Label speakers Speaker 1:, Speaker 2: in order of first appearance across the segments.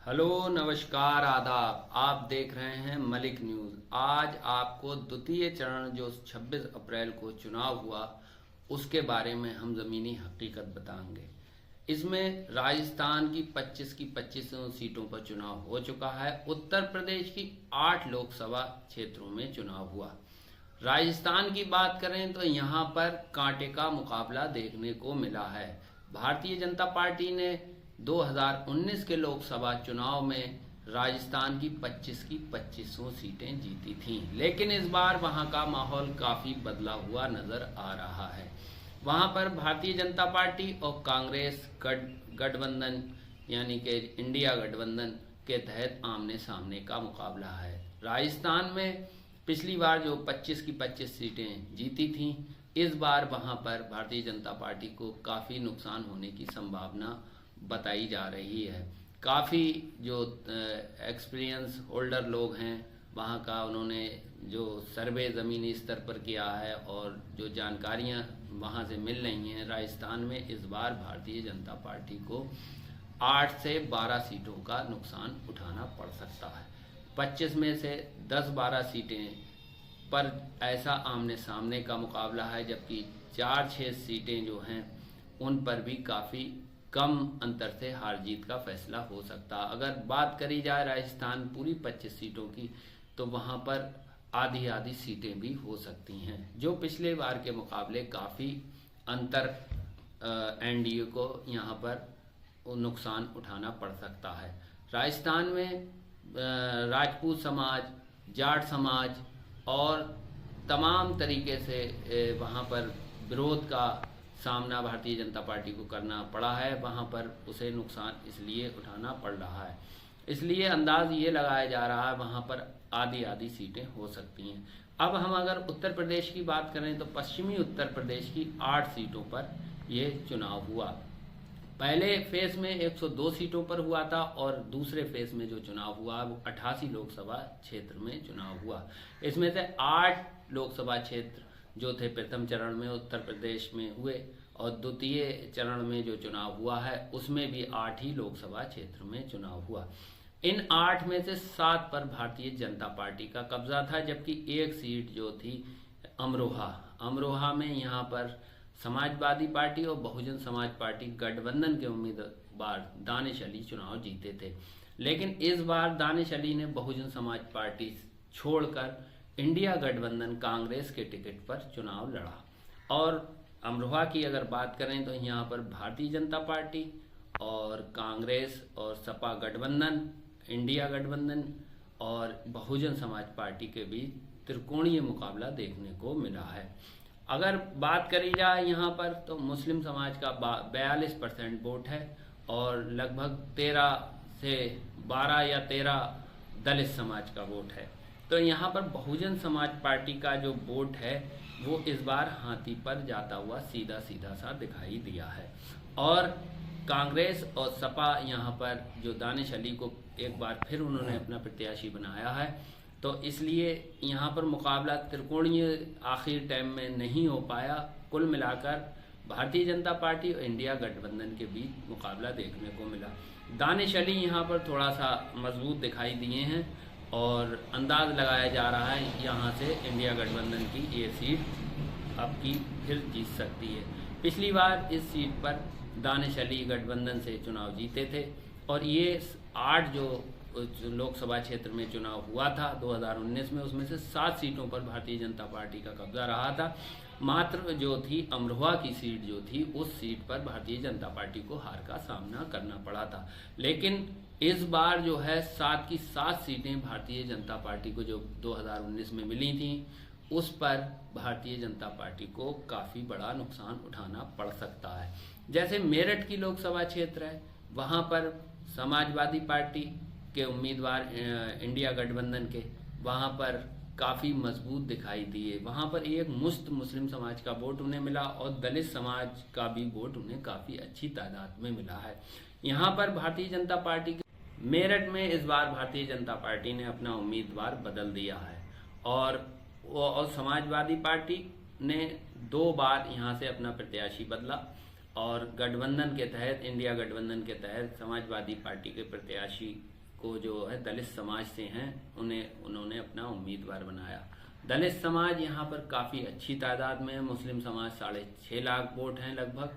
Speaker 1: Hello नमस्कार आदाब। आप देख रहे हैं मलिक न्यूज़। आज आपको द्वितीय चरण जो 26 अप्रैल को चुनाव हुआ उसके बारे में हम ज़मीनी हकीकत बताएंगे। इसमें राजस्थान की 25 सीटों पर चुनाव हो चुका है। उत्तर प्रदेश की 8 लोकसभा क्षेत्रों में चुनाव हुआ। राजस्थान की बात करें तो यहाँ पर कांटे का मुकाबला देखने को मिला है। भारतीय जनता पार्टी ने 2019 के लोकसभा चुनाव में राजस्थान की 25 सीटें जीती थीं, लेकिन इस बार वहां का माहौल काफ़ी बदला हुआ नज़र आ रहा है। वहां पर भारतीय जनता पार्टी और कांग्रेस गठबंधन यानी कि इंडिया गठबंधन के तहत आमने सामने का मुकाबला है। राजस्थान में पिछली बार जो 25 सीटें जीती थीं, इस बार वहां पर भारतीय जनता पार्टी को काफ़ी नुकसान होने की संभावना बताई जा रही है। काफ़ी जो एक्सपीरियंस होल्डर लोग हैं वहाँ का उन्होंने जो सर्वे ज़मीनी स्तर पर किया है और जो जानकारियाँ वहाँ से मिल रही हैं, राजस्थान में इस बार भारतीय जनता पार्टी को 8 से 12 सीटों का नुकसान उठाना पड़ सकता है। 25 में से 10-12 सीटें पर ऐसा आमने सामने का मुकाबला है, जबकि 4-6 सीटें जो हैं उन पर भी काफ़ी कम अंतर से हार जीत का फैसला हो सकता। अगर बात करी जाए राजस्थान पूरी 25 सीटों की, तो वहां पर आधी आधी सीटें भी हो सकती हैं, जो पिछले बार के मुकाबले काफ़ी अंतर एनडीए को यहां पर नुकसान उठाना पड़ सकता है। राजस्थान में राजपूत समाज, जाट समाज और तमाम तरीके से वहां पर विरोध का सामना भारतीय जनता पार्टी को करना पड़ा है। वहां पर उसे नुकसान इसलिए उठाना पड़ रहा है, इसलिए अंदाज ये लगाया जा रहा है वहां पर आधी आधी सीटें हो सकती हैं। अब हम अगर उत्तर प्रदेश की बात करें तो पश्चिमी उत्तर प्रदेश की 8 सीटों पर ये चुनाव हुआ। पहले फेज में 102 सीटों पर हुआ था और दूसरे फेज में जो चुनाव हुआ वो 88 लोकसभा क्षेत्र में चुनाव हुआ। इसमें से 8 लोकसभा क्षेत्र जो थे प्रथम चरण में उत्तर प्रदेश में हुए और द्वितीय चरण में जो चुनाव हुआ है उसमें भी 8 ही लोकसभा क्षेत्र में चुनाव हुआ। इन 8 में से 7 पर भारतीय जनता पार्टी का कब्जा था, जबकि एक सीट जो थी अमरोहा में यहाँ पर समाजवादी पार्टी और बहुजन समाज पार्टी गठबंधन के उम्मीदवार दानिश अली चुनाव जीते थे। लेकिन इस बार दानिश अली ने बहुजन समाज पार्टी छोड़कर इंडिया गठबंधन कांग्रेस के टिकट पर चुनाव लड़ा। और अमरोहा की अगर बात करें तो यहाँ पर भारतीय जनता पार्टी और कांग्रेस और सपा गठबंधन, इंडिया गठबंधन और बहुजन समाज पार्टी के बीच त्रिकोणीय मुकाबला देखने को मिला है। अगर बात करी जाए यहाँ पर तो मुस्लिम समाज का 42% वोट है और लगभग 13 से 12 या 13 दलित समाज का वोट है। तो यहाँ पर बहुजन समाज पार्टी का जो वोट है वो इस बार हाथी पर जाता हुआ सीधा सीधा सा दिखाई दिया है। और कांग्रेस और सपा यहाँ पर जो दानिश अली को एक बार फिर उन्होंने अपना प्रत्याशी बनाया है, तो इसलिए यहाँ पर मुकाबला त्रिकोणीय आखिर टाइम में नहीं हो पाया। कुल मिलाकर भारतीय जनता पार्टी और इंडिया गठबंधन के बीच मुकाबला देखने को मिला। दानिश अली यहाँ पर थोड़ा सा मजबूत दिखाई दिए हैं और अंदाज लगाया जा रहा है यहाँ से इंडिया गठबंधन की ये सीट अब की फिर जीत सकती है। पिछली बार इस सीट पर दानिश अली गठबंधन से चुनाव जीते थे और ये 8 जो लोकसभा क्षेत्र में चुनाव हुआ था 2019 में, उसमें से 7 सीटों पर भारतीय जनता पार्टी का कब्जा रहा था। मात्र जो थी अमरोहा की सीट जो थी उस सीट पर भारतीय जनता पार्टी को हार का सामना करना पड़ा था। लेकिन इस बार जो है 7 की 7 सीटें भारतीय जनता पार्टी को जो 2019 में मिली थी उस पर भारतीय जनता पार्टी को काफ़ी बड़ा नुकसान उठाना पड़ सकता है। जैसे मेरठ की लोकसभा क्षेत्र है, वहाँ पर समाजवादी पार्टी के उम्मीदवार इंडिया गठबंधन के वहाँ पर काफ़ी मजबूत दिखाई दिए। वहाँ पर एक मुश्त मुस्लिम समाज का वोट उन्हें मिला और दलित समाज का भी वोट उन्हें काफ़ी अच्छी तादाद में मिला है। यहाँ पर भारतीय जनता पार्टी के मेरठ में इस बार भारतीय जनता पार्टी ने अपना उम्मीदवार बदल दिया है और समाजवादी पार्टी ने 2 बार यहाँ से अपना प्रत्याशी बदला और गठबंधन के तहत, इंडिया गठबंधन के तहत समाजवादी पार्टी के प्रत्याशी को जो है दलित समाज से हैं, उन्होंने अपना उम्मीदवार बनाया। दलित समाज यहाँ पर काफ़ी अच्छी तादाद में है, मुस्लिम समाज 6.5 लाख वोट हैं लगभग,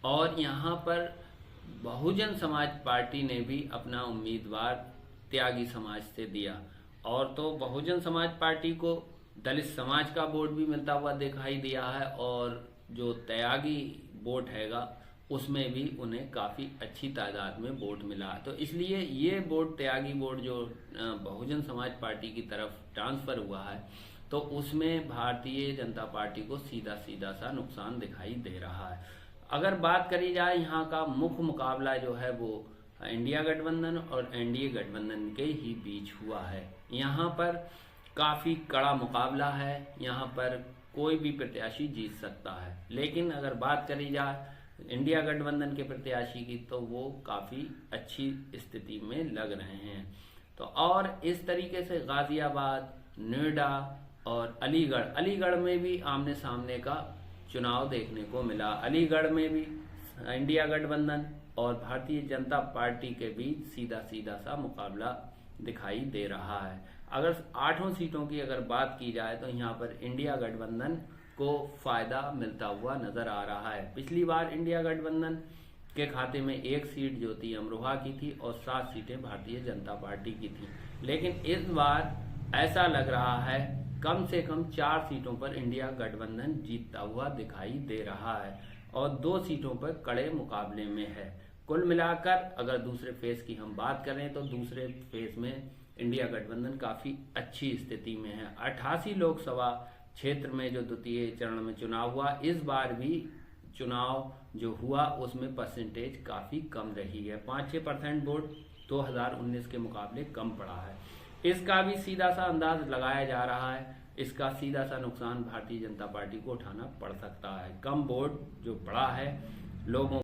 Speaker 1: और यहाँ पर बहुजन समाज पार्टी ने भी अपना उम्मीदवार त्यागी समाज से दिया। और तो बहुजन समाज पार्टी को दलित समाज का वोट भी मिलता हुआ दिखाई दिया है, और जो त्यागी वोट हैगा उसमें भी उन्हें काफ़ी अच्छी तादाद में वोट मिला। तो इसलिए ये वोट, त्यागी वोट जो बहुजन समाज पार्टी की तरफ ट्रांसफ़र हुआ है, तो उसमें भारतीय जनता पार्टी को सीधा सीधा सा नुकसान दिखाई दे रहा है। अगर बात करी जाए, यहाँ का मुख्य मुकाबला जो है वो इंडिया गठबंधन और एनडीए गठबंधन के ही बीच हुआ है। यहाँ पर काफ़ी कड़ा मुकाबला है, यहाँ पर कोई भी प्रत्याशी जीत सकता है। लेकिन अगर बात करी जाए इंडिया गठबंधन के प्रत्याशी की, तो वो काफ़ी अच्छी स्थिति में लग रहे हैं। तो और इस तरीके से गाजियाबाद, नोएडा और अलीगढ़ में भी आमने सामने का चुनाव देखने को मिला। अलीगढ़ में भी इंडिया गठबंधन और भारतीय जनता पार्टी के बीच सीधा सीधा सा मुकाबला दिखाई दे रहा है। अगर 8 सीटों की अगर बात की जाए, तो यहाँ पर इंडिया गठबंधन को फायदा मिलता हुआ नजर आ रहा है। पिछली बार इंडिया गठबंधन के खाते में 1 सीट जो थी अमरोहा की थी, और 7 सीटें भारतीय जनता पार्टी की थी। लेकिन इस बार ऐसा लग रहा है कम से कम 4 सीटों पर इंडिया गठबंधन जीतता हुआ दिखाई दे रहा है, और 2 सीटों पर कड़े मुकाबले में है। कुल मिलाकर अगर दूसरे फेज की हम बात करें, तो दूसरे फेज में इंडिया गठबंधन काफ़ी अच्छी स्थिति में है। 88 लोकसभा क्षेत्र में जो द्वितीय चरण में चुनाव हुआ, इस बार भी चुनाव जो हुआ उसमें परसेंटेज काफ़ी कम रही है। 5-6% वोट 2019 के मुकाबले कम पड़ा है। इसका भी सीधा सा अंदाज लगाया जा रहा है, इसका सीधा सा नुकसान भारतीय जनता पार्टी को उठाना पड़ सकता है। कम वोट जो पड़ा है, लोगों